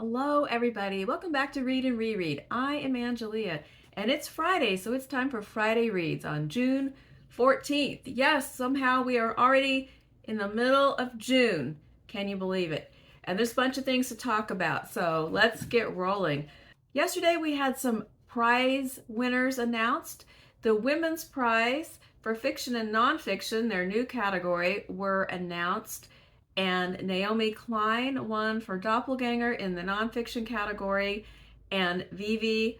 Hello, everybody. Welcome back to Read and Reread. I am Angelia, and it's Friday, so it's time for Friday Reads on June 14th. Yes, somehow we are already in the middle of June. Can you believe it? And there's a bunch of things to talk about, so let's get rolling. Yesterday we had some prize winners announced. The Women's Prize for Fiction and Nonfiction, their new category, were announced. And Naomi Klein won for Doppelganger in the nonfiction category, and Vivi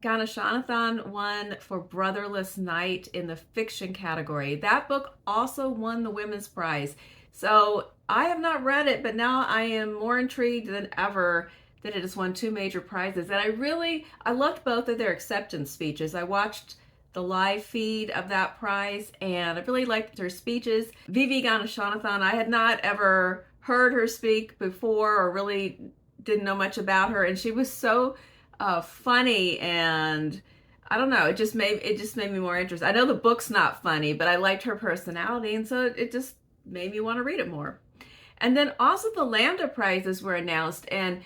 Ganashanathan won for Brotherless Night in the fiction category. That book also won the Women's Prize. So I have not read it, but now I am more intrigued than ever that it has won two major prizes. And I loved both of their acceptance speeches. I watched the live feed of that prize, and I really liked her speeches. Vivi Ganashanathan, I had not ever heard her speak before or really didn't know much about her, and she was so funny, and I don't know, it just made me more interested. I know the book's not funny, but I liked her personality, and so it just made me want to read it more. And then also the Lambda prizes were announced, and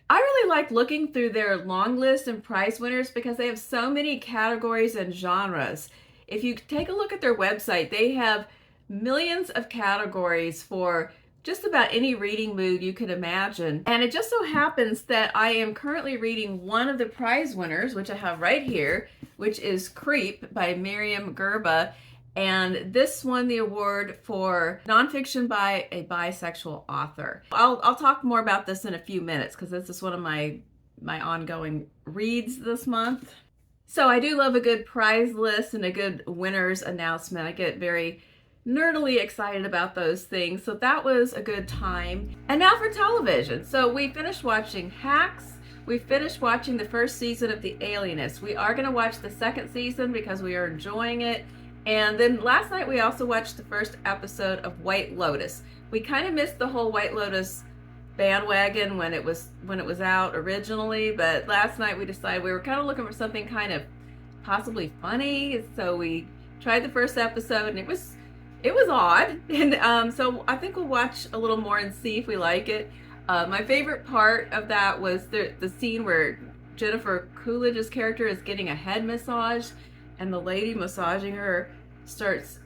I really like looking through their long list and prize winners because they have so many categories and genres. If you take a look at their website, they have millions of categories for just about any reading mood you could imagine. And it just so happens that I am currently reading one of the prize winners, which I have right here, which is Creep by Myriam Gurba. And this won the award for nonfiction by a bisexual author. I'll talk more about this in a few minutes because this is one of my ongoing reads this month. So I do love a good prize list and a good winners announcement. I get very nerdily excited about those things. So that was a good time. And now for television. So we finished watching Hacks. We finished watching the first season of The Alienist. We are going to watch the second season because we are enjoying it. And then last night we also watched the first episode of White Lotus. We kind of missed the whole White Lotus bandwagon when it was out originally, but last night we decided we were kind of looking for something kind of possibly funny. So we tried the first episode, and it was odd. And so I think we'll watch a little more and see if we like it. My favorite part of that was the scene where Jennifer Coolidge's character is getting a head massage, and the lady massaging her starts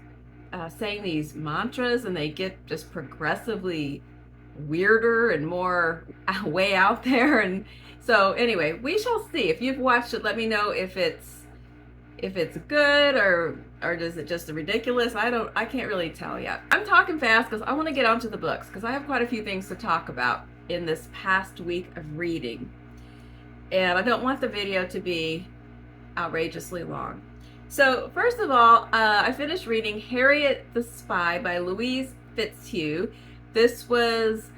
saying these mantras, and they get just progressively weirder and more way out there. And so anyway, we shall see. If you've watched it, let me know if it's good or is it just ridiculous. I can't really tell yet. I'm talking fast because I want to get onto the books because I have quite a few things to talk about in this past week of reading, and I don't want the video to be outrageously long. So first of all, I finished reading Harriet the Spy by Louise Fitzhugh. This was,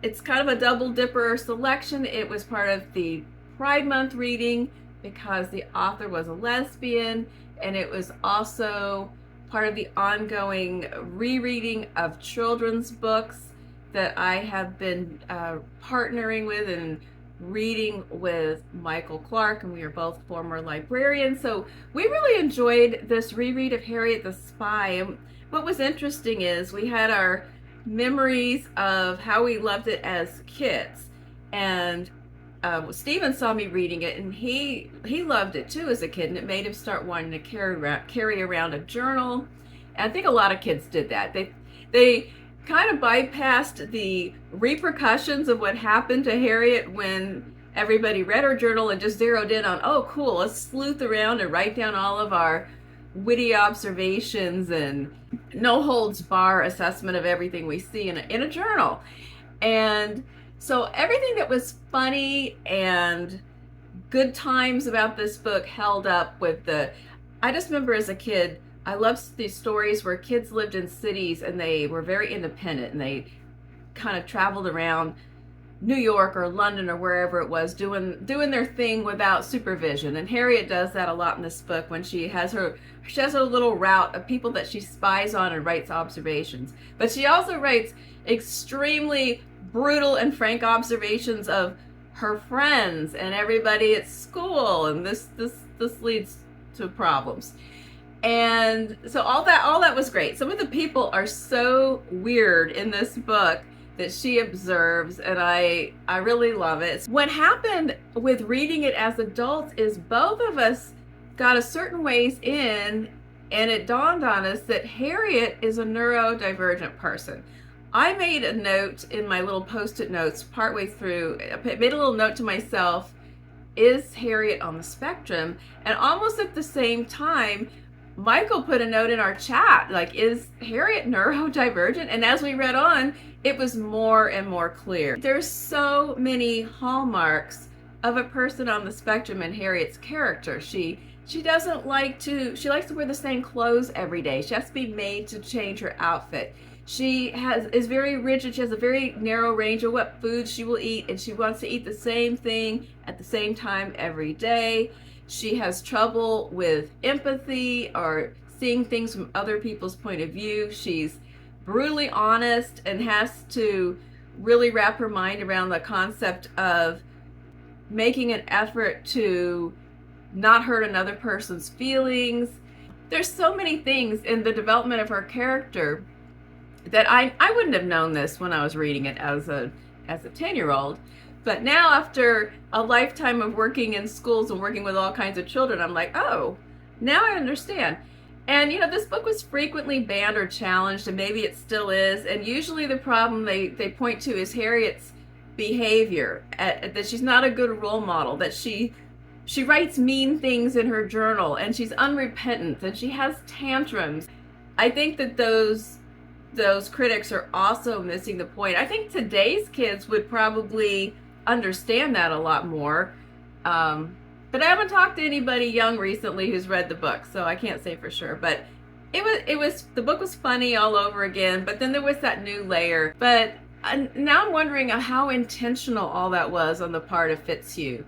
it's kind of a double dipper selection. It was part of the Pride Month reading because the author was a lesbian, and it was also part of the ongoing rereading of children's books that I have been partnering with and reading with Michael Clark, and we are both former librarians. So we really enjoyed this reread of Harriet the Spy. And what was interesting is we had our memories of how we loved it as kids. And Stephen saw me reading it, and he loved it too as a kid, and it made him start wanting to carry around a journal. And I think a lot of kids did that. They kind of bypassed the repercussions of what happened to Harriet when everybody read her journal and just zeroed in on, oh cool, let's sleuth around and write down all of our witty observations and no holds bar assessment of everything we see in a journal. And so everything that was funny and good times about this book held up with I just remember as a kid, I loved these stories where kids lived in cities and they were very independent, and they kind of traveled around New York or London or wherever it was doing their thing without supervision. And Harriet does that a lot in this book when she has her little route of people that she spies on and writes observations. But she also writes extremely brutal and frank observations of her friends and everybody at school, and this leads to problems. And so all that was great. Some of the people are so weird in this book that she observes, and I really love it. What happened with reading it as adults is both of us got a certain ways in, and it dawned on us that Harriet is a neurodivergent person. I made a note in my little post-it notes partway through. I made a little note to myself, is Harriet on the spectrum? And almost at the same time, Michael put a note in our chat, like, is Harriet neurodivergent? And as we read on, it was more and more clear. There's so many hallmarks of a person on the spectrum in Harriet's character. She doesn't like to, she likes to wear the same clothes every day. She has to be made to change her outfit. She is very rigid. She has a very narrow range of what foods she will eat, and she wants to eat the same thing at the same time every day. She has trouble with empathy or seeing things from other people's point of view. She's brutally honest and has to really wrap her mind around the concept of making an effort to not hurt another person's feelings. There's so many things in the development of her character that I wouldn't have known this when I was reading it as a 10-year-old. But now, after a lifetime of working in schools and working with all kinds of children, I'm like, oh, now I understand. And, you know, this book was frequently banned or challenged, and maybe it still is. And usually the problem they point to is Harriet's behavior, that she's not a good role model, that she writes mean things in her journal, and she's unrepentant, and she has tantrums. I think that those critics are also missing the point. I think today's kids would probably understand that a lot more. But I haven't talked to anybody young recently who's read the book, so I can't say for sure. But the book was funny all over again, but then there was that new layer. But now I'm wondering how intentional all that was on the part of Fitzhugh.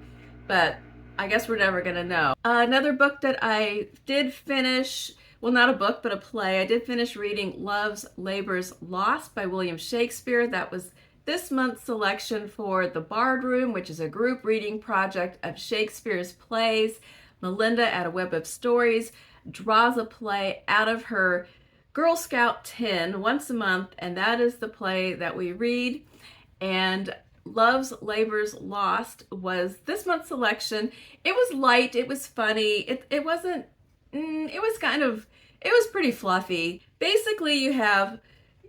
But I guess we're never gonna know. Another book that I did finish, well, not a book, but a play. I did finish reading Love's Labour's Lost by William Shakespeare. That was this month's selection for the Bard Room, which is a group reading project of Shakespeare's plays. Melinda at A Web of Stories draws a play out of her Girl Scout tin once a month, and that is the play that we read. And Love's Labour's Lost was this month's selection. It was light, it was funny, it wasn't, it was pretty fluffy. Basically, you have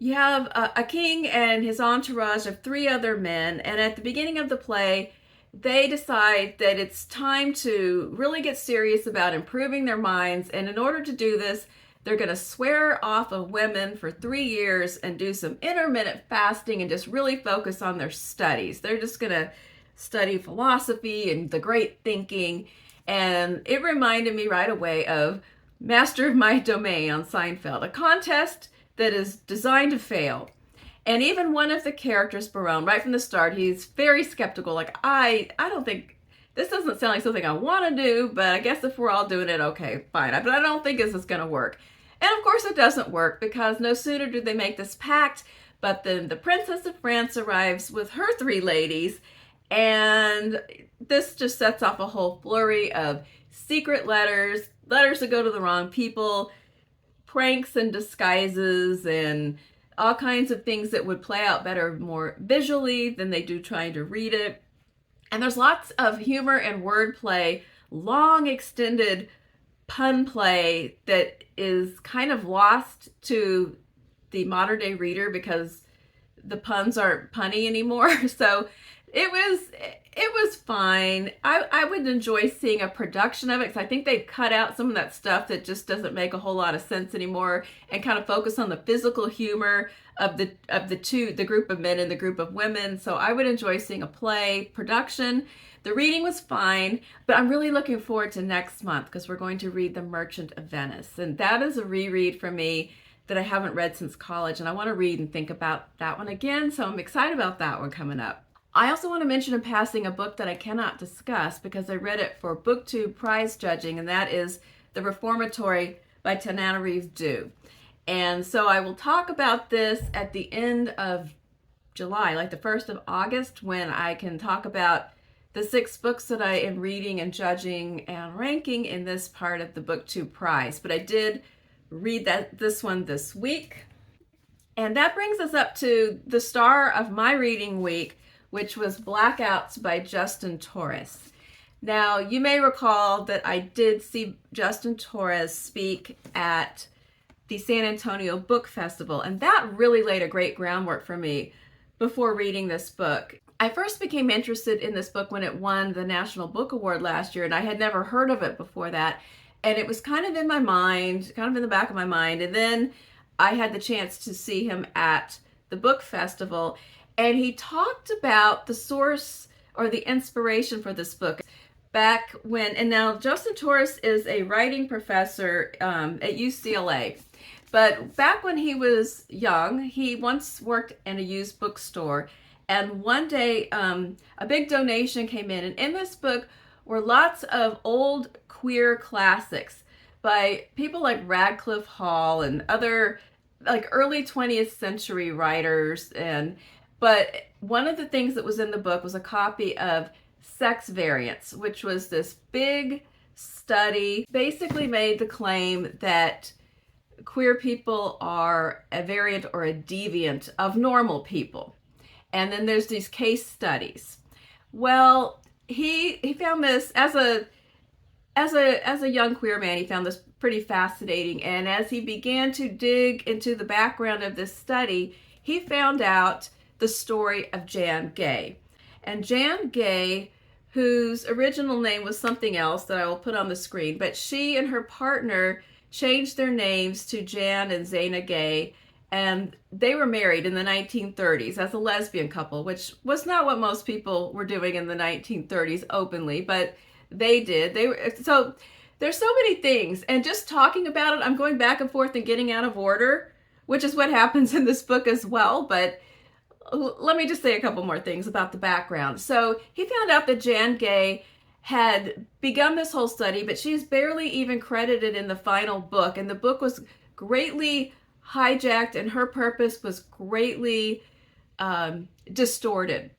a king and his entourage of 3 other men, and at the beginning of the play, they decide that it's time to really get serious about improving their minds, and in order to do this, they're going to swear off of women for 3 years and do some intermittent fasting and just really focus on their studies. They're just going to study philosophy and the great thinking, and it reminded me right away of Master of My Domain on Seinfeld, a contest that is designed to fail. And even one of the characters, Barone, right from the start, he's very skeptical. Like, I don't think, this doesn't sound like something I want to do, but I guess if we're all doing it, okay, fine. But I don't think this is going to work. And of course it doesn't work, because no sooner do they make this pact, but then the Princess of France arrives with her 3 ladies, and this just sets off a whole flurry of secret letters that go to the wrong people, pranks and disguises, and all kinds of things that would play out better more visually than they do trying to read it. And there's lots of humor and wordplay, long extended pun play that is kind of lost to the modern day reader because the puns aren't punny anymore. So it was fine. I would enjoy seeing a production of it, because I think they've cut out some of that stuff that just doesn't make a whole lot of sense anymore, and kind of focus on the physical humor of the group of men and the group of women. So I would enjoy seeing a play production. The reading was fine, but I'm really looking forward to next month, because we're going to read The Merchant of Venice, and that is a reread for me that I haven't read since college, and I want to read and think about that one again. So I'm excited about that one coming up. I also want to mention in passing a book that I cannot discuss because I read it for BookTube prize judging, and that is The Reformatory by Tananarive Due. And so I will talk about this at the end of July, like the 1st of August, when I can talk about the 6 books that I am reading and judging and ranking in this part of the BookTube prize. But I did read this one this week. And that brings us up to the star of my reading week, which was Blackouts by Justin Torres. Now, you may recall that I did see Justin Torres speak at the San Antonio Book Festival, and that really laid a great groundwork for me before reading this book. I first became interested in this book when it won the National Book Award last year, and I had never heard of it before that. And it was kind of in my mind, kind of in the back of my mind. And then I had the chance to see him at the book festival, and he talked about the source or the inspiration for this book back when, and now Justin Torres is a writing professor at UCLA. But back when he was young, he once worked in a used bookstore. And one day, a big donation came in. And in this book were lots of old queer classics by people like Radcliffe Hall and other like early 20th century writers. But one of the things that was in the book was a copy of Sex Variants, which was this big study, basically made the claim that queer people are a variant or a deviant of normal people. And then there's these case studies. Well, he found this as a young queer man, he found this pretty fascinating. And as he began to dig into the background of this study, he found out the story of Jan Gay. And Jan Gay, whose original name was something else that I will put on the screen, but she and her partner changed their names to Jan and Zaina Gay, and they were married in the 1930s as a lesbian couple, which was not what most people were doing in the 1930s openly, but they did. So there's so many things, and just talking about it, I'm going back and forth and getting out of order, which is what happens in this book as well. But let me just say a couple more things about the background. So he found out that Jan Gay had begun this whole study, but she's barely even credited in the final book. And the book was greatly hijacked, and her purpose was greatly distorted.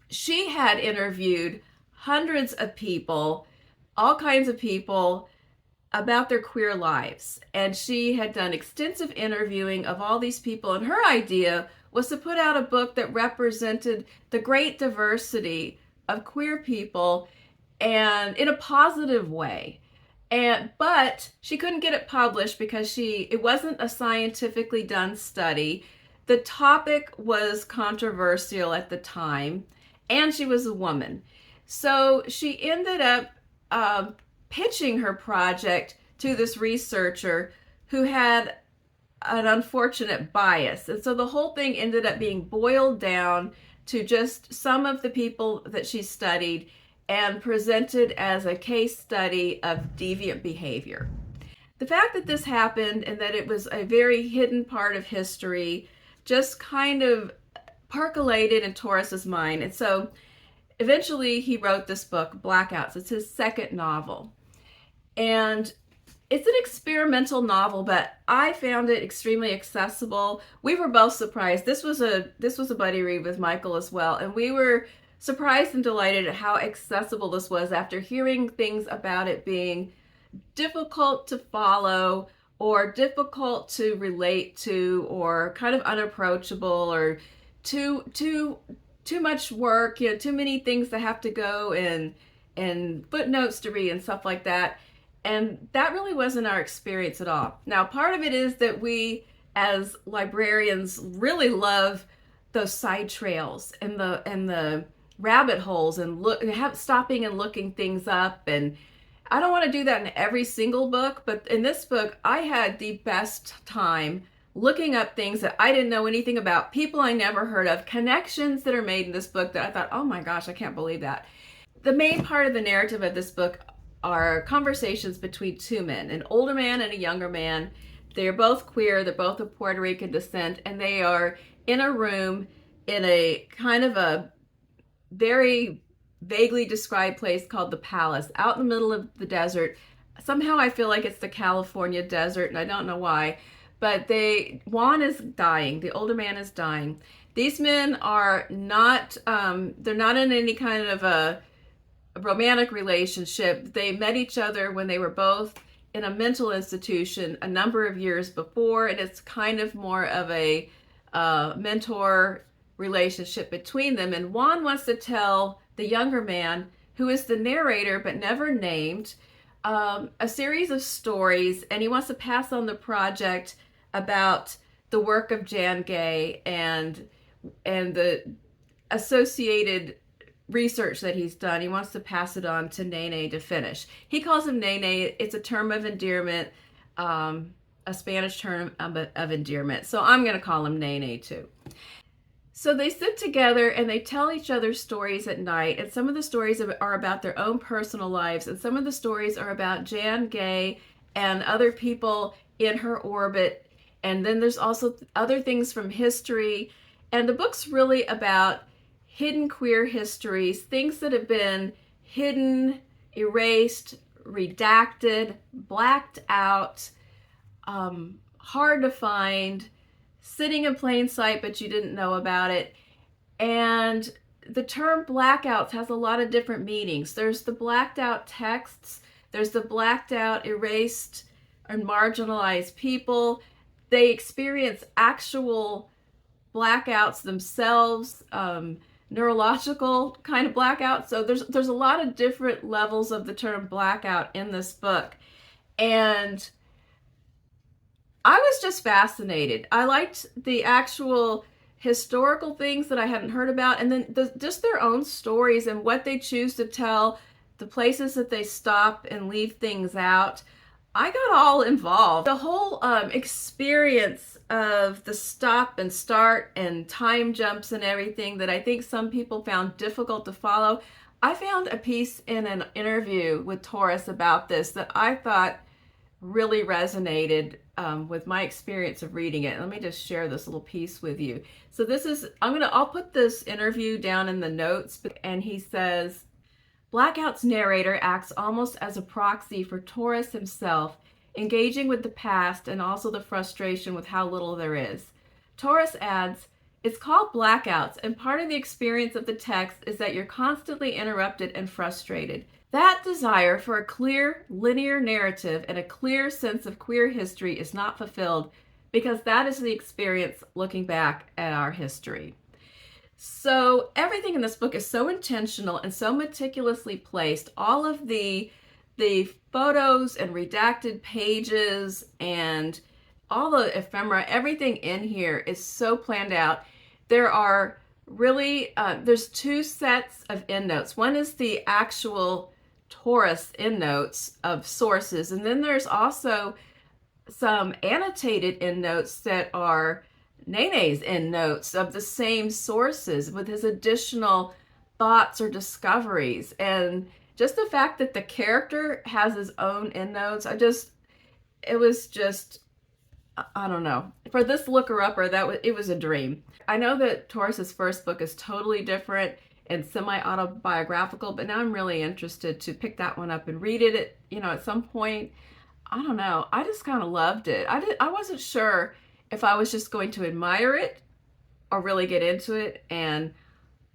She had interviewed hundreds of people, all kinds of people, about their queer lives. And she had done extensive interviewing of all these people. And her idea was to put out a book that represented the great diversity of queer people and in a positive way. But she couldn't get it published because it wasn't a scientifically done study. The topic was controversial at the time, and she was a woman. So she ended up pitching her project to this researcher who had an unfortunate bias. And so the whole thing ended up being boiled down to just some of the people that she studied and presented as a case study of deviant behavior. The fact that this happened and that it was a very hidden part of history just kind of percolated in Torres's mind. And so eventually he wrote this book, Blackouts. It's his second novel. And it's an experimental novel, but I found it extremely accessible. We were both surprised. This was a buddy read with Michael as well, and we were surprised and delighted at how accessible this was after hearing things about it being difficult to follow or difficult to relate to or kind of unapproachable or too much work, too many things that have to go and footnotes to read and stuff like that. And that really wasn't our experience at all. Now, part of it is that we, as librarians, really love those side trails and the rabbit holes and stopping and looking things up. And I don't want to do that in every single book, but in this book, I had the best time looking up things that I didn't know anything about, people I never heard of, connections that are made in this book that I thought, oh my gosh, I can't believe that. The main part of the narrative of this book are conversations between two men, an older man and a younger man. They're both queer, they're both of Puerto Rican descent, and they are in a room in a kind of a very vaguely described place called the Palace, out in the middle of the desert. Somehow I feel like it's the California desert, and I don't know why, but Juan is dying, the older man is dying. These men are not, they're not in any kind of a romantic relationship. They met each other when they were both in a mental institution a number of years before, and it's kind of more of a mentor relationship between them. And Juan wants to tell the younger man, who is the narrator but never named, a series of stories, and he wants to pass on the project about the work of Jan Gay and the associated research that he's done. He wants to pass it on to Nene to finish. He calls him Nene. It's a term of endearment, a Spanish term of endearment. So I'm going to call him Nene too. So they sit together and they tell each other stories at night. And some of the stories are about their own personal lives. And some of the stories are about Jan Gay and other people in her orbit. And then there's also other things from history. And the book's really about hidden queer histories, things that have been hidden, erased, redacted, blacked out, hard to find, sitting in plain sight, but you didn't know about it. And the term blackouts has a lot of different meanings. There's the blacked out texts, there's the blacked out, erased, and marginalized people. They experience actual blackouts themselves, neurological kind of blackout. So there's a lot of different levels of the term blackout in this book. And I was just fascinated. I liked the actual historical things that I hadn't heard about, and then just their own stories and what they choose to tell, the places that they stop and leave things out. I got all involved. The whole experience of the stop and start and time jumps and everything that I think some people found difficult to follow. I found a piece in an interview with Torres about this that I thought really resonated with my experience of reading it. Let me just share this little piece with you. So this is, I'll put this interview down in the notes, and he says, Blackout's narrator acts almost as a proxy for Torres himself, engaging with the past and also the frustration with how little there is. Torres adds, it's called Blackouts, and part of the experience of the text is that you're constantly interrupted and frustrated. That desire for a clear, linear narrative and a clear sense of queer history is not fulfilled because that is the experience looking back at our history. So everything in this book is so intentional and so meticulously placed. All of the photos and redacted pages and all the ephemera, everything in here is so planned out. There are really, there's two sets of endnotes. One is the actual Torres endnotes of sources, and then there's also some annotated endnotes that are Nene's endnotes of the same sources with his additional thoughts or discoveries. And just the fact that the character has his own endnotes, it was just, I don't know. For this looker-upper, it was a dream. I know that Torres's first book is totally different and semi-autobiographical, but now I'm really interested to pick that one up and read it at some point. I don't know. I just kind of loved it. I wasn't sure if I was just going to admire it or really get into it, and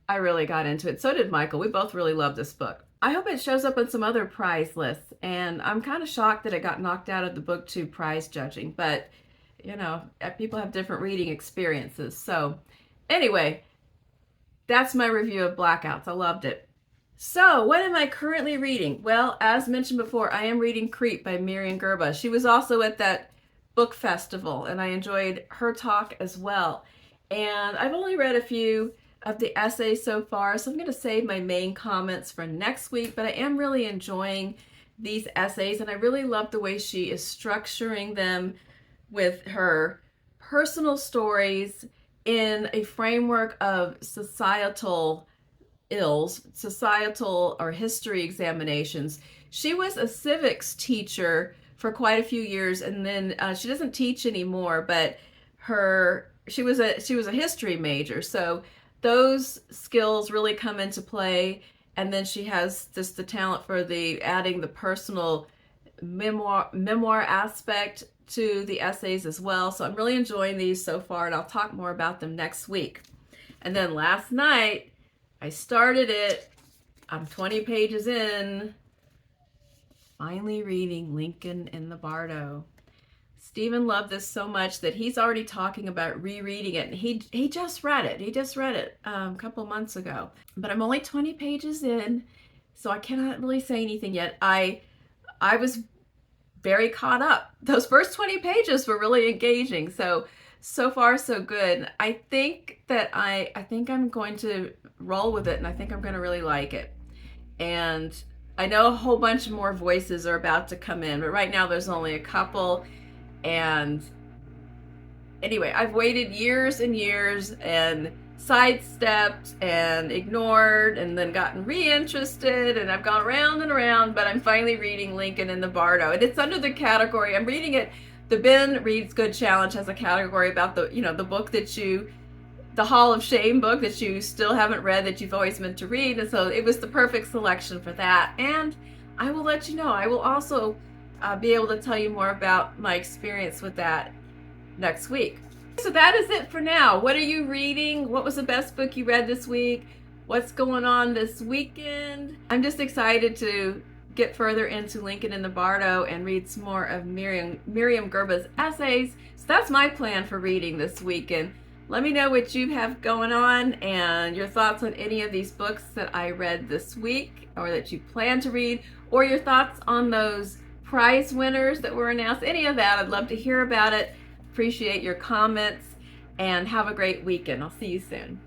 I really got into it. So did Michael. We both really loved this book. I hope it shows up on some other prize lists, and I'm kind of shocked that it got knocked out of the BookTube prize judging, but people have different reading experiences. So anyway, that's my review of Blackouts. I loved it. So what am I currently reading? Well, as mentioned before, I am reading Creep by Myriam Gurba. She was also at that book festival, and I enjoyed her talk as well. And I've only read a few of the essays so far, so I'm going to save my main comments for next week, but I am really enjoying these essays, and I really love the way she is structuring them with her personal stories in a framework of societal ills, societal or history examinations. She was a civics teacher for quite a few years, and then she doesn't teach anymore, but she was a history major, so those skills really come into play. And then she has the talent for adding the personal memoir aspect to the essays as well. So I'm really enjoying these so far, and I'll talk more about them next week. And then last night I started it. I'm 20 pages in, finally reading Lincoln in the Bardo. Stephen loved this so much that he's already talking about rereading it. And he just read it. He just read it a couple months ago. But I'm only 20 pages in, so I cannot really say anything yet. I was very caught up. Those first 20 pages were really engaging. So far so good. I think that I think I'm going to roll with it, and I think I'm going to really like it. And I know a whole bunch more voices are about to come in, but right now there's only a couple. And anyway, I've waited years and years and sidestepped and ignored and then gotten reinterested, and I've gone around and around, but I'm finally reading Lincoln in the Bardo. And it's under the category, I'm reading it, the Ben Reads Good Challenge has a category about the, the book that the Hall of Shame book that you still haven't read that you've always meant to read. And so it was the perfect selection for that. And I will let you know. I will also be able to tell you more about my experience with that next week. So that is it for now. What are you reading? What was the best book you read this week? What's going on this weekend? I'm just excited to get further into Lincoln in the Bardo and read some more of Myriam Gurba's essays. So that's my plan for reading this weekend. Let me know what you have going on and your thoughts on any of these books that I read this week or that you plan to read, or your thoughts on those prize winners that were announced. Any of that, I'd love to hear about it. Appreciate your comments, and have a great weekend. I'll see you soon.